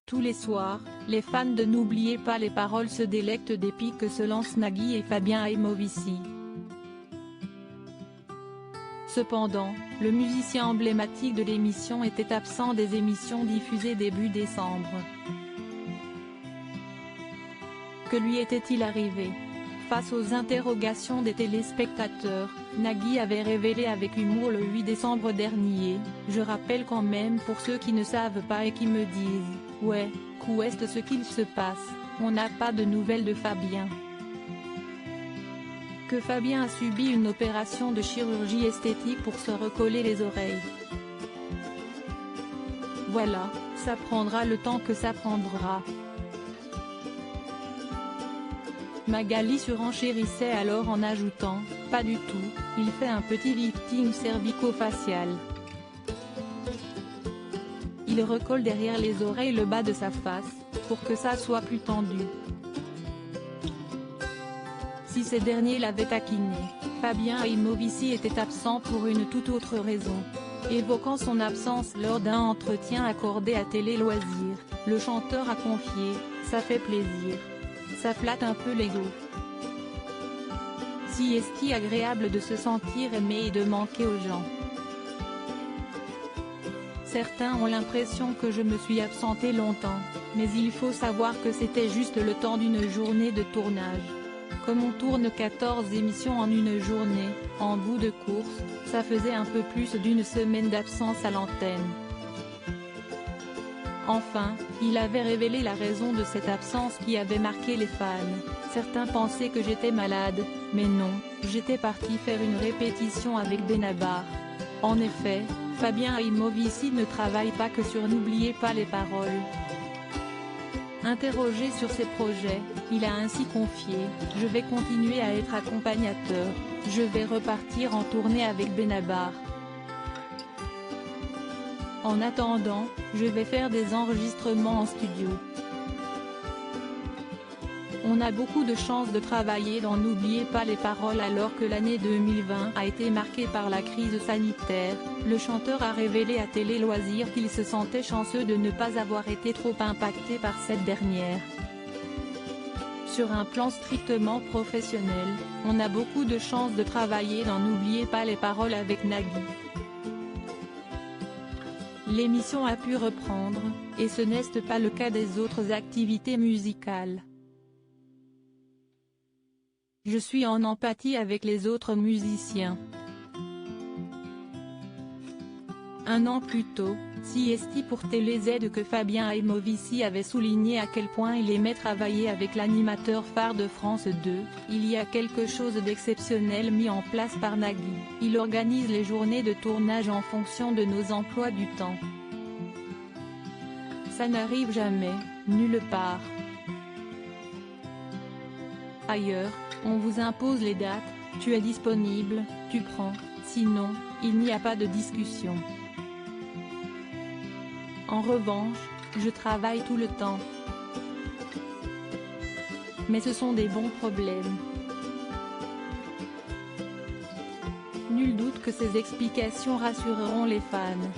Tous les soirs, les fans de N'oubliez pas les paroles se délectent des pics que se lancent Nagui et Fabien Aimovici. Cependant, le musicien emblématique de l'émission était absent des émissions diffusées début décembre. Que lui était-il arrivé? Face aux interrogations des téléspectateurs, Nagui avait révélé avec humour le 8 décembre dernier: « Je rappelle quand même pour ceux qui ne savent pas et qui me disent « Ouais, qu'où est ce qu'il se passe, on n'a pas de nouvelles de Fabien ». Que Fabien a subi une opération de chirurgie esthétique pour se recoller les oreilles. Voilà, ça prendra le temps que ça prendra. Magali surenchérissait alors en ajoutant: « Pas du tout, il fait un petit lifting cervico-facial. Il recolle derrière les oreilles le bas de sa face, pour que ça soit plus tendu. » Si ces derniers l'avaient taquiné, Fabien Aimovici était absent pour une toute autre raison. Évoquant son absence lors d'un entretien accordé à Télé Loisirs, le chanteur a confié: « Ça fait plaisir. Ça flatte un peu l'ego. Si est-il agréable de se sentir aimé et de manquer aux gens. Certains ont l'impression que je me suis absenté longtemps, mais il faut savoir que c'était juste le temps d'une journée de tournage. Comme on tourne 14 émissions en une journée, en bout de course, ça faisait un peu plus d'une semaine d'absence à l'antenne. » Enfin, il avait révélé la raison de cette absence qui avait marqué les fans. « Certains pensaient que j'étais malade, mais non, j'étais parti faire une répétition avec Benabar. » En effet, Fabien Aimovici ne travaille pas que sur N'oubliez pas les paroles. Interrogé sur ses projets, il a ainsi confié: « Je vais continuer à être accompagnateur, je vais repartir en tournée avec Benabar. En attendant, je vais faire des enregistrements en studio. » On a beaucoup de chance de travailler dans N'oubliez pas les paroles alors que l'année 2020 a été marquée par la crise sanitaire. Le chanteur a révélé à Télé Loisirs qu'il se sentait chanceux de ne pas avoir été trop impacté par cette dernière. Sur un plan strictement professionnel, on a beaucoup de chance de travailler dans N'oubliez pas les paroles avec Nagui. L'émission a pu reprendre, et ce n'est pas le cas des autres activités musicales. Je suis en empathie avec les autres musiciens. Un an plus tôt, c'est pour TéléZ que Fabien Aimovici avait souligné à quel point il aimait travailler avec l'animateur phare de France 2, il y a quelque chose d'exceptionnel mis en place par Nagui, il organise les journées de tournage en fonction de nos emplois du temps. Ça n'arrive jamais, nulle part. Ailleurs, on vous impose les dates, tu es disponible, tu prends, sinon, il n'y a pas de discussion. En revanche, je travaille tout le temps. Mais ce sont des bons problèmes. Nul doute que ces explications rassureront les fans.